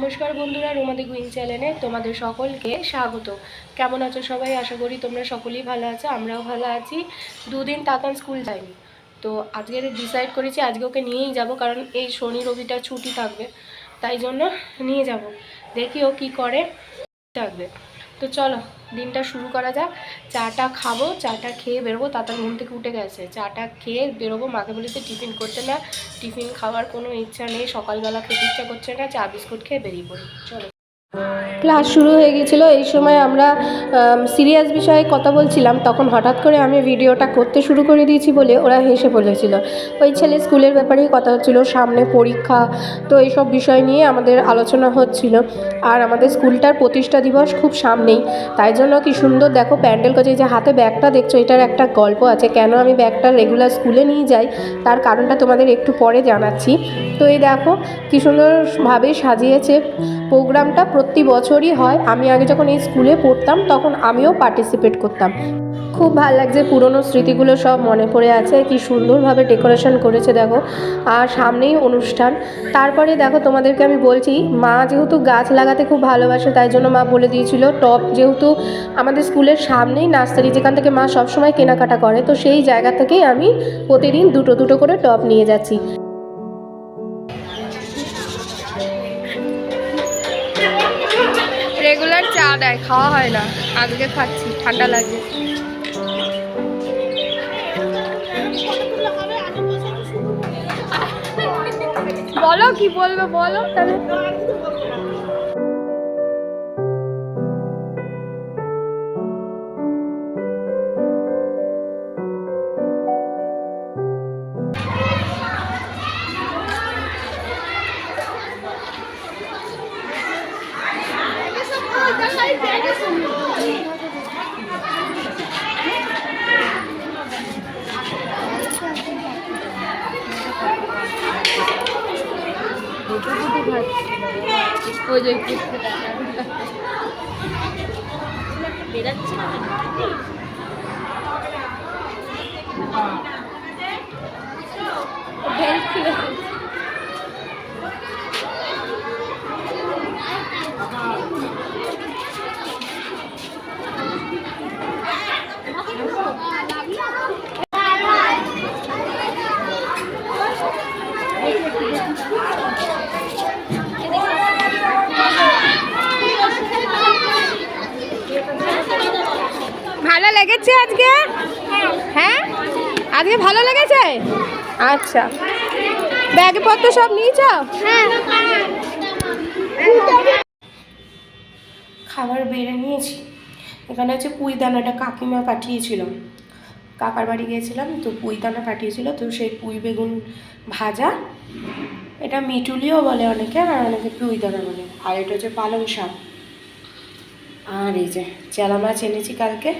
নমস্কার বন্ধুরা, রোমাদি কুইন চ্যানেলে তোমাদের সকলকে স্বাগত। কেমন আছো সবাই? আশা করি তোমরা সকলেই ভালো আছো, আমরাও ভালো আছি। দুদিন তাতান স্কুল যায়নি, তো আজকে ডিসাইড করেছি আজকে ওকে নিয়েই যাব, কারণ এই শনি রবিটা ছুটি থাকবে, তাই জন্য নিয়ে যাব। দেখি ও কী করে থাকবে। তো চলো দিনটা শুরু করা যাক। চাটা খাবো, চাটা খেয়ে বেরোবো। তাতান ঘুম থেকে উঠে গেছে, চাটা খেয়ে বেরোবো। মাকে বলেছে টিফিন করতে না, টিফিন খাওয়ার কোনো ইচ্ছা নেই, সকালবেলা খেতে ইচ্ছা করছে না, চা বিস্কুট খেয়ে বেরিয়ে পড়ি। চলো। ক্লাস শুরু হয়ে গিয়েছিলো, এই সময় আমরা সিরিয়াস বিষয়ে কথা বলছিলাম, তখন হঠাৎ করে আমি ভিডিওটা করতে শুরু করে দিয়েছি বলে ওরা হেসে পড়েছিল। ওই ছেলে স্কুলের ব্যাপারেই কথা হচ্ছিল, সামনে পরীক্ষা, তো এইসব বিষয় নিয়ে আমাদের আলোচনা হচ্ছিল। আর আমাদের স্কুলটার প্রতিষ্ঠা দিবস খুব সামনেই, তাই জন্য কি সুন্দর দেখো প্যান্ডেল করছে। এই যে হাতে ব্যাগটা দেখছো, এটার একটা গল্প আছে, কেন আমি ব্যাগটা রেগুলার স্কুলে নিয়ে যাই তার কারণটা তোমাদের একটু পরে জানাচ্ছি। তো এই দেখো কী সুন্দরভাবে সাজিয়েছে। প্রোগ্রামটা প্রতি বছরই হয়, আমি আগে যখন এই স্কুলে পড়তাম তখন আমিও পার্টিসিপেট করতাম। খুব ভালো লাগছে, পুরনো স্মৃতিগুলো সব মনে পড়ে আছে। কি সুন্দরভাবে ডেকোরেশন করেছে দেখো, আর সামনেই অনুষ্ঠান। তারপরে দেখো তোমাদেরকে আমি বলছি, মা যেহেতু গাছ লাগাতে খুব ভালোবাসে, তাই জন্য মা বলে দিয়েছিল টব, যেহেতু আমাদের স্কুলের সামনেই নার্সারি, যেখান থেকে মা সবসময় কেনাকাটা করে, তো সেই জায়গা থেকেই আমি প্রতিদিন দুটো দুটো করে টব নিয়ে যাচ্ছি। রেগুলার চা দেয়, খাওয়া হয় না, আজকে খাচ্ছি, ঠান্ডা লাগে। বলো কি বলবে, বলো তাহলে। ওই যে বেরাচ্ছে না, ভালো লেগেছে আজকে? হ্যাঁ, আজকে ভালো লেগেছে। আচ্ছা, ব্যাগপত্র সব নিয়েছ? খাবার বেড়ে নিয়েছি। এখানে হচ্ছে পুঁই দানাটা কাকিমা পাঠিয়েছিল, কাকার বাড়ি গিয়েছিলাম তো পুঁই দানা পাঠিয়েছিল, তো সেই পুঁই বেগুন ভাজা, এটা মিটুলিও বলে অনেকে, আর অনেকে পুঁই দানা বলে। আর এটা হচ্ছে পালং শাক। আর এই যে চেলা মাছ এনেছি কালকে,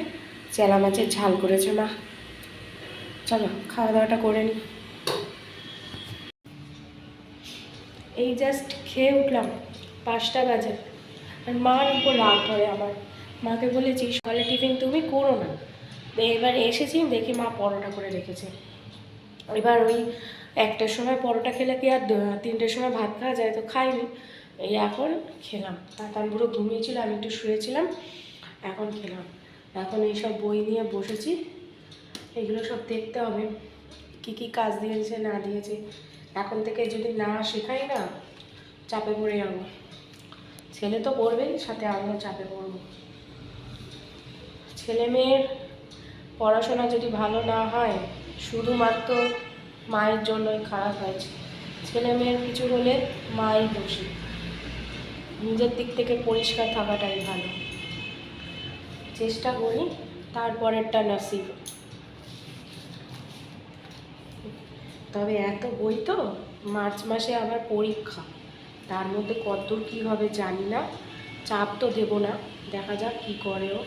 চেলা মাছের ঝাল করেছে মা। চলো খাওয়া দাওয়াটা করে নিই। এই জাস্ট খেয়ে উঠলাম, 5টা বাজে। আর মার উপর রাগ ধরে আমার, মাকে বলেছি সকালে টিফিন তুমি করো না। এবার এসেছি দেখি মা পরোটা করে রেখেছে। এবার ওই 1টার সময় পরোটা খেলে কি আর 3টের সময় ভাত খাওয়া যায়? তো খাইনি, এই এখন খেলাম। তার পুরো ঘুমিয়েছিল, আমি একটু শুয়েছিলাম, এখন খেলাম। এখন এইসব বই নিয়ে বসেছি, এগুলো সব দেখতে হবে কি কি কাজ দিয়েছে না দিয়েছে। এখন থেকে যদি না শেখাই না, চাপে পড়ে যাবো। ছেলে তো পড়বেই, সাথে আমিও চাপে পড়বো। ছেলে মেয়ের পড়াশোনা যদি ভালো না হয়, শুধুমাত্র মায়ের জন্যই খারাপ হয়েছে। ছেলে মেয়ের কিছু হলে মাই দোষী। নিজের দিক থেকে পরিষ্কার থাকাটাই ভালো। চেষ্টা করি, তারপরেরটা নসিব। তবে এত বই তো, মার্চ মাসে আবার পরীক্ষা, তার মধ্যে কতদূর কী হবে জানি না। চাপ তো দেবো না, দেখা যাক কী করেও।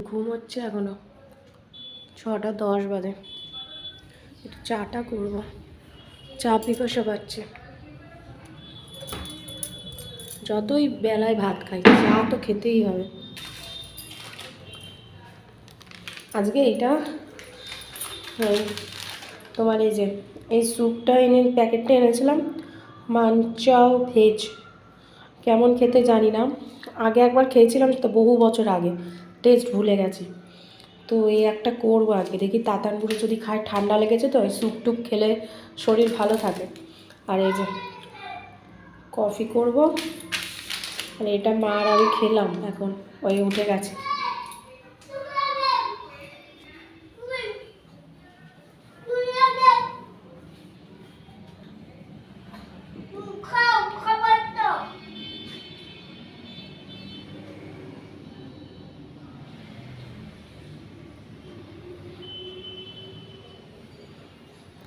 ঘুম হচ্ছে এখনও, 6টা 10 বাজে। একটু চাটা করবো, চা পিপাসা পাচ্ছে। যতই বেলায় ভাত খাই, চা তো খেতেই হবে। আজকে এটা তোমার এই স্যুপটা প্যাকেটটা এনেছিলাম, মানচাও ভেজ, কেমন খেতে জানি না, আগে একবার খেয়েছিলাম তো বহু বছর আগে, টেস্ট ভুলে গেছি। তো এই একটা করবো আজকে, দেখি তাতান গুঁড়ো যদি খায়, ঠান্ডা লেগেছে তো স্যুপ টুপ খেলে শরীর ভালো থাকে। আর এই যে কফি করব, আর এটা মা আর আমি খেলাম, এখন ওই উঠে গেছে।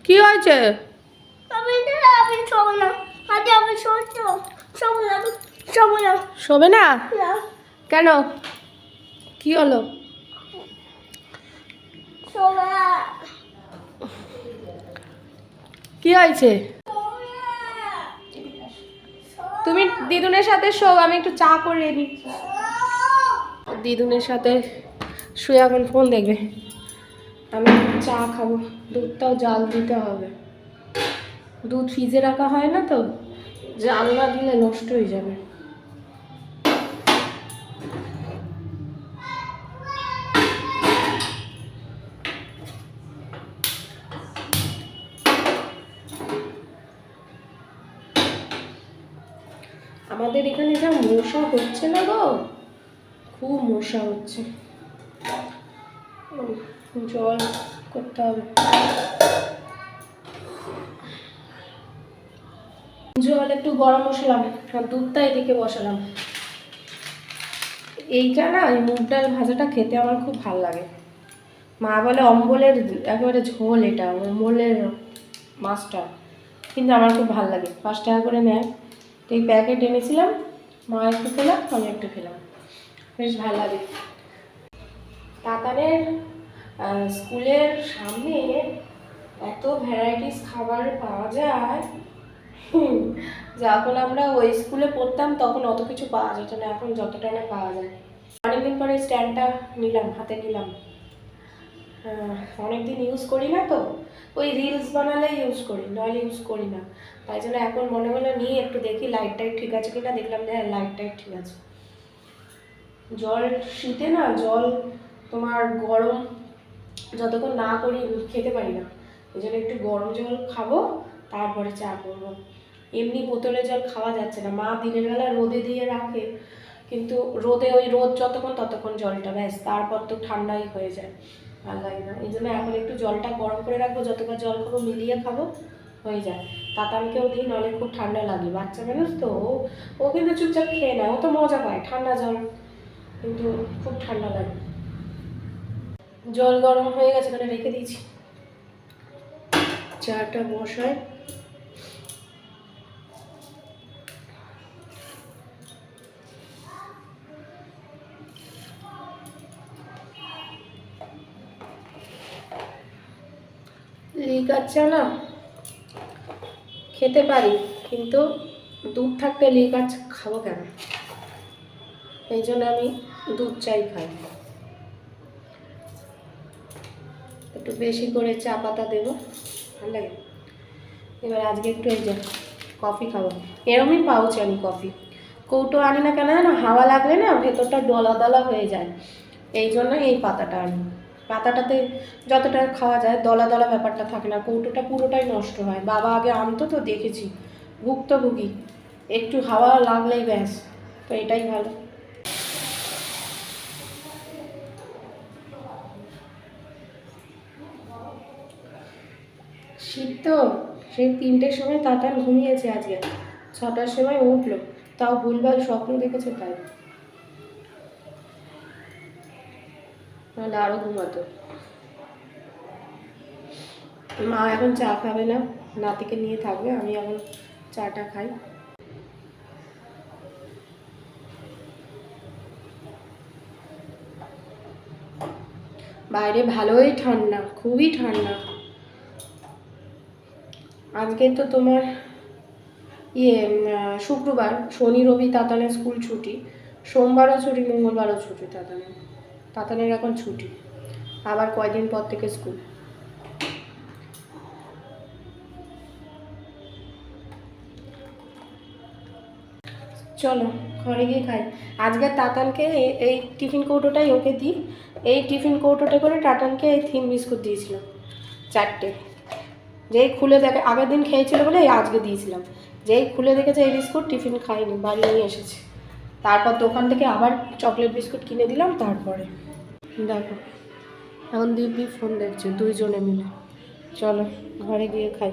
কি হয়েছে? শোবে না কেন? কি হলো? কি হয়েছে? তুমি দিদুনের সাথে শো, আমি একটু চা করে নিই। দিদুনের সাথে শুয়ে এখন ফোন দেখবে, আমি একটু চা খাবো। দুধটাও জাল দিতে হবে, দুধ ফ্রিজে রাখা হয় না তো, জাল না দিলে নষ্ট হয়ে যাবে। আমাদের এখানে যা মশা হচ্ছে না গো, খুব মশা হচ্ছে। জল করতে হবে, জল একটু গরম বসালাম, আর দুধটা এদিকে বসালাম। এইটা না, এই মুগ ডাল ভাজাটা খেতে আমার খুব ভালো লাগে। মা বলে অম্বলের একেবারে ঝোল, এটা অম্বলের মাছটা, কিন্তু আমার খুব ভালো লাগে। 5 টাকা করে নেয়, তো এই প্যাকেট এনেছিলাম, মা একটু খেলাম, আমি একটু খেলাম, বেশ ভালো লাগে। তাতানের স্কুলের সামনে এত ভ্যারাইটিস খাবার পাওয়া যায়, যখন আমরা ওই স্কুলে পড়তাম তখন অত কিছু পাওয়া যেত না, এখন যতটা না পাওয়া যায়। অনেকদিন পরে স্ট্যান্ডটা নিলাম, হাতে নিলাম, অনেকদিন ইউজ করি না তো, ওই রিলস বানালে ইউজ করি, নইলে ইউজ করি না। তাই জন্য এখন মনে হলো নিয়ে একটু দেখি লাইট টাইট ঠিক আছে কিনা, দেখলাম যে হ্যাঁ লাইট টাইট ঠিক আছে। জল শীতে না, জল তোমার গরম যতক্ষণ না করি খেতে পারি না, ওই জন্য একটু গরম জল খাবো, তারপরে চা করবো। এমনি বোতলে জল খাওয়া যাচ্ছে না, মা দিনের বেলা রোদে দিয়ে রাখে, কিন্তু রোদে ওই রোদ যতক্ষণ ততক্ষণ জলটা, ব্যাস তারপর তো ঠান্ডাই হয়ে যায়, ভালো লাগে না। এই জন্য এখন একটু জলটা গরম করে রাখবো, যতবার জল খাবো মিলিয়ে খাবো, হয়ে যায়। তাতানকেও দিই, নাহলে খুব ঠান্ডা লাগে, বাচ্চা মানুষ তো, ও কিন্তু চুপচাপ খেয়ে নেয়, ও তো মজা পায় ঠান্ডা জল, কিন্তু খুব ঠান্ডা লাগে। জল গরম হয়ে গেছে, এখানে রেখে দিয়েছি, চাটা বসায়। লিকার চা না খেতে পারি, কিন্তু দুধ থাকতে লিকার চা খাবো কেন, এই জন্য আমি দুধ চাই খাই। একটু বেশি করে চা পাতা দেবো, ভালো লাগে। এবার আজকে একটু এই যে কফি খাবো, এরমই পাউচ আনি কফি, কৌটো আনি না কেন না, হাওয়া লাগলে না ভেতরটা ডলা দলা হয়ে যায়, এই জন্য এই পাতাটা আনি। পাতাটাতে যতটা খাওয়া যায় দলা দলা ব্যাপারটা থাকে না, কৌটোটা পুরোটাই নষ্ট হয়। বাবা আগে আনতো তো দেখেছি, ভুক্তভোগী, একটু হাওয়া লাগলেই ব্যাস, তো এটাই ভালো। শীত তো, সেই 3টের সময় তাতান ঘুমিয়েছে, আজকে 6টার সময় উঠলো, তাও ভুলভাল স্বপ্ন দেখেছে তাই, নাহলে আরও ঘুমাতো। মা এখন চা খাবে না, নাতিকে নিয়ে থাকবে, আমি এখন চাটা খাই। বাইরে ভালোই ঠান্ডা, খুবই ঠান্ডা। আজকে তো তোমার শুক্রবার, শনি রবি তাতানের স্কুল ছুটি, সোমবারও ছুটি, মঙ্গলবারও ছুটি, তাতানের এখন ছুটি, আবার কয়দিন পর থেকে স্কুল। চলো ঘরে গিয়ে খাই। আজকে তাতানকে এই টিফিন কৌটোটাই ওকে দিই। এই টিফিন কৌটোটা করে টাটানকে এই থিম বিস্কুট দিয়েছিলাম 4টে। যেই খুলে দেখে, আগের দিন খেয়েছিল বলে এই আজকে দিয়েছিলাম। যেই খুলে দেখেছে এই বিস্কুট, টিফিন খাইনি, বাড়ি নিয়ে এসেছে। তারপর দোকান থেকে আবার চকলেট বিস্কুট কিনে দিলাম। তারপরে দেখো এখন দিব্যি ফোন দেখছে দুইজনে মিলে। চলো ঘরে গিয়ে খাই।